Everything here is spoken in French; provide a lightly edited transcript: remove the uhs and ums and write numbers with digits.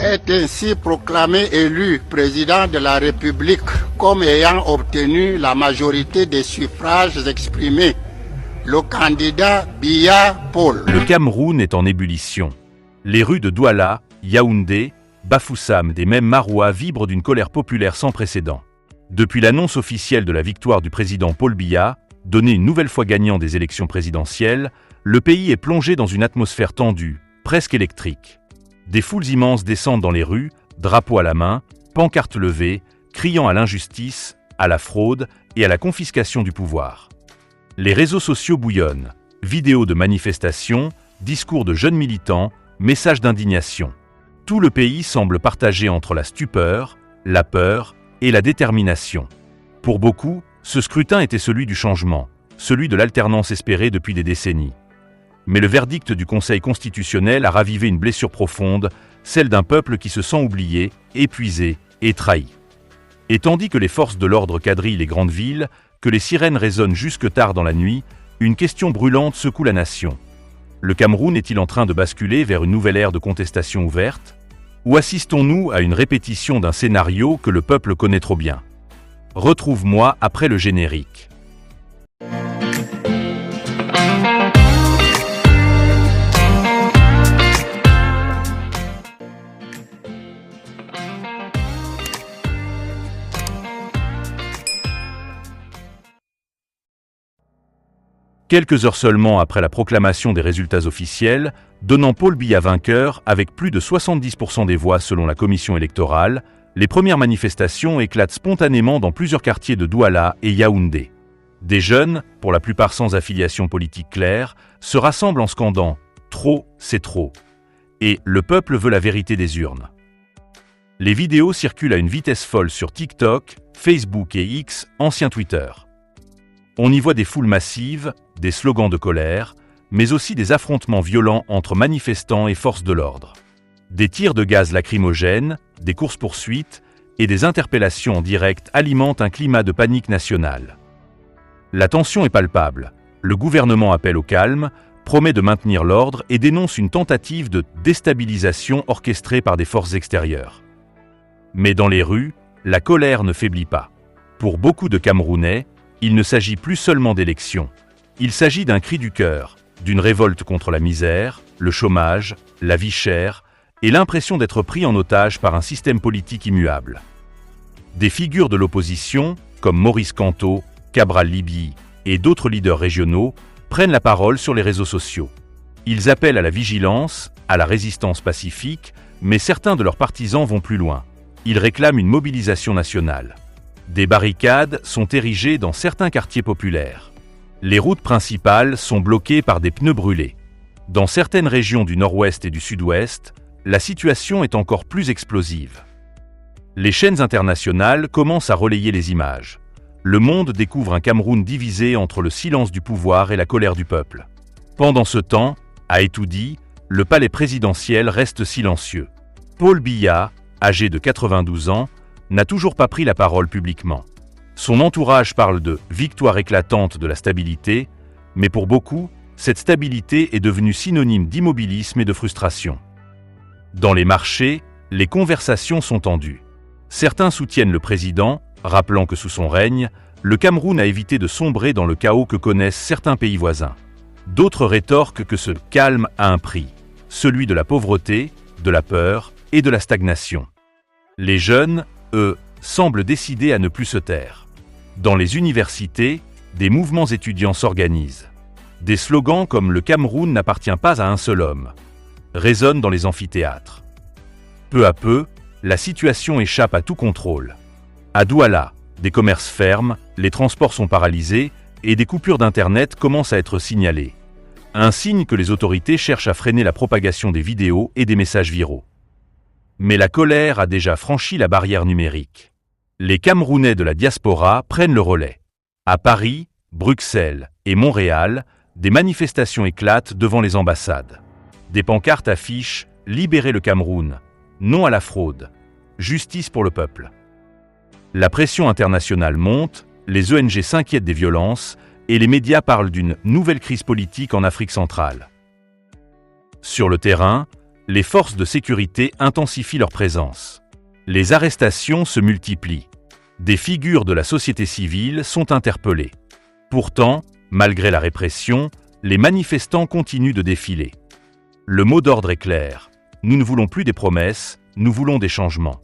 est ainsi proclamé élu président de la République comme ayant obtenu la majorité des suffrages exprimés. Le candidat Biya Paul. Le Cameroun est en ébullition. Les rues de Douala, Yaoundé, Bafoussam et même Maroua vibrent d'une colère populaire sans précédent. Depuis l'annonce officielle de la victoire du président Paul Biya, donné une nouvelle fois gagnant des élections présidentielles, le pays est plongé dans une atmosphère tendue, presque électrique. Des foules immenses descendent dans les rues, drapeaux à la main, pancartes levées, criant à l'injustice, à la fraude et à la confiscation du pouvoir. Les réseaux sociaux bouillonnent, vidéos de manifestations, discours de jeunes militants, messages d'indignation. Tout le pays semble partagé entre la stupeur, la peur et la détermination. Pour beaucoup, ce scrutin était celui du changement, celui de l'alternance espérée depuis des décennies. Mais le verdict du Conseil constitutionnel a ravivé une blessure profonde, celle d'un peuple qui se sent oublié, épuisé et trahi. Et tandis que les forces de l'ordre quadrillent les grandes villes, que les sirènes résonnent jusque tard dans la nuit, une question brûlante secoue la nation. Le Cameroun est-il en train de basculer vers une nouvelle ère de contestation ouverte ? Ou assistons-nous à une répétition d'un scénario que le peuple connaît trop bien ? Retrouve-moi après le générique. Quelques heures seulement après la proclamation des résultats officiels, donnant Paul Biya vainqueur avec plus de 70% des voix selon la commission électorale, les premières manifestations éclatent spontanément dans plusieurs quartiers de Douala et Yaoundé. Des jeunes, pour la plupart sans affiliation politique claire, se rassemblent en scandant « Trop, c'est trop » et « Le peuple veut la vérité des urnes ». Les vidéos circulent à une vitesse folle sur TikTok, Facebook et X, ancien Twitter. On y voit des foules massives, des slogans de colère, mais aussi des affrontements violents entre manifestants et forces de l'ordre. Des tirs de gaz lacrymogènes, des courses-poursuites et des interpellations en direct alimentent un climat de panique nationale. La tension est palpable. Le gouvernement appelle au calme, promet de maintenir l'ordre et dénonce une tentative de déstabilisation orchestrée par des forces extérieures. Mais dans les rues, la colère ne faiblit pas. Pour beaucoup de Camerounais, il ne s'agit plus seulement d'élections. Il s'agit d'un cri du cœur, d'une révolte contre la misère, le chômage, la vie chère et l'impression d'être pris en otage par un système politique immuable. Des figures de l'opposition, comme Maurice Kamto, Cabral Libye et d'autres leaders régionaux, prennent la parole sur les réseaux sociaux. Ils appellent à la vigilance, à la résistance pacifique, mais certains de leurs partisans vont plus loin. Ils réclament une mobilisation nationale. Des barricades sont érigées dans certains quartiers populaires. Les routes principales sont bloquées par des pneus brûlés. Dans certaines régions du nord-ouest et du sud-ouest, la situation est encore plus explosive. Les chaînes internationales commencent à relayer les images. Le monde découvre un Cameroun divisé entre le silence du pouvoir et la colère du peuple. Pendant ce temps, à Etoudi, le palais présidentiel reste silencieux. Paul Biya, âgé de 92 ans, n'a toujours pas pris la parole publiquement. Son entourage parle de « victoire éclatante de la stabilité », mais pour beaucoup, cette stabilité est devenue synonyme d'immobilisme et de frustration. Dans les marchés, les conversations sont tendues. Certains soutiennent le président, rappelant que sous son règne, le Cameroun a évité de sombrer dans le chaos que connaissent certains pays voisins. D'autres rétorquent que ce calme a un prix, celui de la pauvreté, de la peur et de la stagnation. Les jeunes, eux, semblent décidés à ne plus se taire. Dans les universités, des mouvements étudiants s'organisent. Des slogans comme « Le Cameroun n'appartient pas à un seul homme » résonnent dans les amphithéâtres. Peu à peu, la situation échappe à tout contrôle. À Douala, des commerces ferment, les transports sont paralysés et des coupures d'Internet commencent à être signalées. Un signe que les autorités cherchent à freiner la propagation des vidéos et des messages viraux. Mais la colère a déjà franchi la barrière numérique. Les Camerounais de la diaspora prennent le relais. À Paris, Bruxelles et Montréal, des manifestations éclatent devant les ambassades. Des pancartes affichent « Libérez le Cameroun »,« Non à la fraude »,« Justice pour le peuple ». La pression internationale monte, les ONG s'inquiètent des violences et les médias parlent d'une nouvelle crise politique en Afrique centrale. Sur le terrain, les forces de sécurité intensifient leur présence. Les arrestations se multiplient. Des figures de la société civile sont interpellées. Pourtant, malgré la répression, les manifestants continuent de défiler. Le mot d'ordre est clair. Nous ne voulons plus des promesses, nous voulons des changements.